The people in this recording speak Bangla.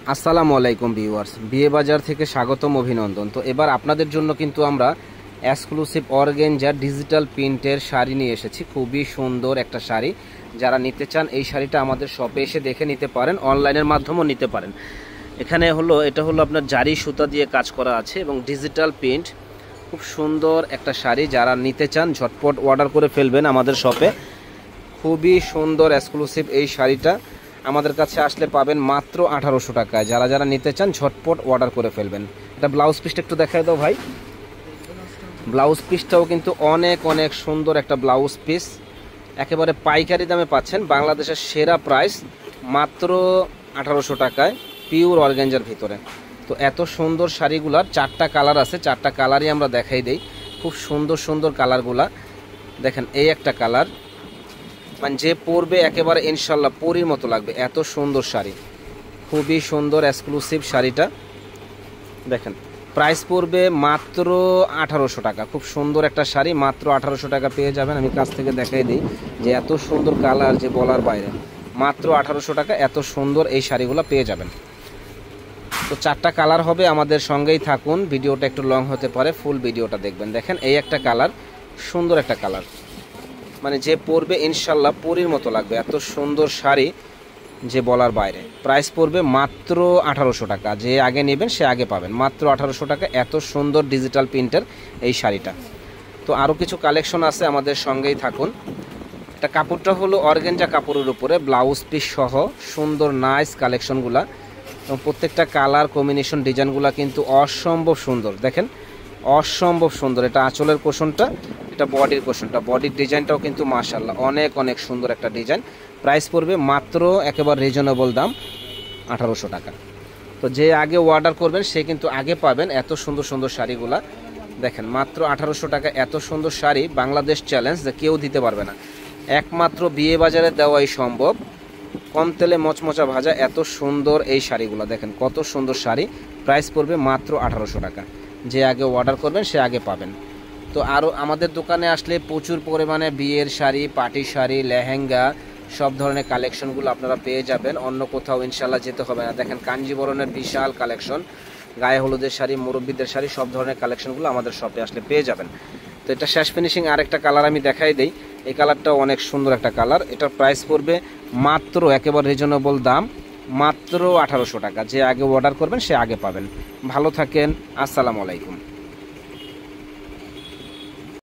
আসসালামু আলাইকুম ভিউয়ার্স, বিয়ে বাজার থেকে স্বাগতম, অভিনন্দন। তো এবার আপনাদের জন্য কিন্তু আমরা এক্সক্লুসিভ অর্গানজা ডিজিটাল প্রিন্টের শাড়ি নিয়ে এসেছি। খুবই সুন্দর একটা শাড়ি। যারা নিতে চান এই শাড়িটা আমাদের শপে এসে দেখে নিতে পারেন, অনলাইনের মাধ্যমেও নিতে পারেন। এটা হলো আপনার জারি সুতা দিয়ে কাজ করা আছে এবং ডিজিটাল প্রিন্ট। খুব সুন্দর একটা শাড়ি, যারা নিতে চান ঝটপট অর্ডার করে ফেলবেন আমাদের শপে। খুবই সুন্দর এক্সক্লুসিভ এই শাড়িটা আমাদের কাছে আসলে পাবেন মাত্র 1800 টাকায়। যারা যারা নিতে চান ঝটপট অর্ডার করে ফেলবেন। এটা ব্লাউজ পিসটা একটু দেখায় দাও ভাই। ব্লাউজ পিসটাও কিন্তু অনেক অনেক সুন্দর একটা ব্লাউজ পিস। একেবারে পাইকারি দামে পাচ্ছেন, বাংলাদেশের সেরা প্রাইস মাত্র 1800 টাকায়, পিওর অর্গানজার ভিতরে। তো এত সুন্দর শাড়িগুলার 4টা কালার আছে, 4টা কালারই আমরা দেখাই দেই। খুব সুন্দর সুন্দর কালারগুলা দেখেন। এই একটা কালার, মানে যে পরবে একেবারে ইনশাল্লাহ পরীর মতো লাগবে, এত সুন্দর শাড়ি। খুবই সুন্দর এক্সক্লুসিভ শাড়িটা দেখেন। প্রাইস পড়বে মাত্র 1800 টাকা। খুব সুন্দর একটা শাড়ি, মাত্র 1800 টাকা পেয়ে যাবেন। আমি কাছ থেকে দেখাই দিই যে এত সুন্দর কালার যে বলার বাইরে। মাত্র 1800 টাকা এত সুন্দর এই শাড়িগুলো পেয়ে যাবেন। তো 4টা কালার হবে, আমাদের সঙ্গেই থাকুন। ভিডিওটা একটু লং হতে পারে, ফুল ভিডিওটা দেখবেন। দেখেন এই একটা কালার, সুন্দর একটা কালার, মানে যে পরবে ইনশাল্লাহ পরীর মতো লাগবে, এত সুন্দর শাড়ি যে বলার বাইরে। প্রাইস পড়বে মাত্র 1800 টাকা। যে আগে নেবেন সে আগে পাবেন, মাত্র 1800 টাকা এত সুন্দর ডিজিটাল প্রিন্টের এই শাড়িটা। তো আরও কিছু কালেকশন আছে, আমাদের সঙ্গেই থাকুন। এটা কাপড়টা হলো অর্গানজা কাপড়ের উপরে ব্লাউজ পিস সহ সুন্দর নাইস কালেকশনগুলা, এবং প্রত্যেকটা কালার কম্বিনেশন ডিজাইনগুলা কিন্তু অসম্ভব সুন্দর। দেখেন অসম্ভব সুন্দর। এটা আঁচলের কোশনটা, এটা বডির কোশনটা, বডির ডিজাইনটাও কিন্তু মাশাআল্লাহ অনেক অনেক সুন্দর একটা ডিজাইন। প্রাইস পড়বে মাত্র একেবারে রিজনেবল দাম 1800 টাকা। তো যে আগে অর্ডার করবেন সে কিন্তু আগে পাবেন এত সুন্দর সুন্দর শাড়িগুলা। দেখেন মাত্র 1800 টাকা এত সুন্দর শাড়ি, বাংলাদেশ চ্যালেঞ্জ, যে কেউ দিতে পারবে না। একমাত্র বিয়ে বাজারে দেওয়াই সম্ভব। কম তেলে মচমচা ভাজা এত সুন্দর এই শাড়িগুলো দেখেন, কত সুন্দর শাড়ি। প্রাইস পড়বে মাত্র 1800 টাকা। যে আগে অর্ডার করবেন সে আগে পাবেন। তো আরও আমাদের দোকানে আসলে প্রচুর পরিমাণে বিয়ের শাড়ি, পার্টি শাড়ি, লেহেঙ্গা, সব ধরনের কালেকশনগুলো আপনারা পেয়ে যাবেন। অন্য কোথাও ইনশাল্লাহ যেতে হবে না। দেখেন কাঞ্জিবরণের বিশাল কালেকশন, গায়ে হলুদের শাড়ি, মুরব্বীদের শাড়ি, সব ধরনের কালেকশনগুলো আমাদের শপে আসলে পেয়ে যাবেন। তো এটা শেষ ফিনিশিং আরেকটা কালার আমি দেখাই দিই। এই কালারটাও অনেক সুন্দর একটা কালার। এটার প্রাইস পড়বে মাত্র একেবারে রিজনেবল দাম, মাত্র 1800 টাকা। যে আগে অর্ডার করবেন সে আগে পাবেন। ভালো থাকেন, আসসালামু আলাইকুম।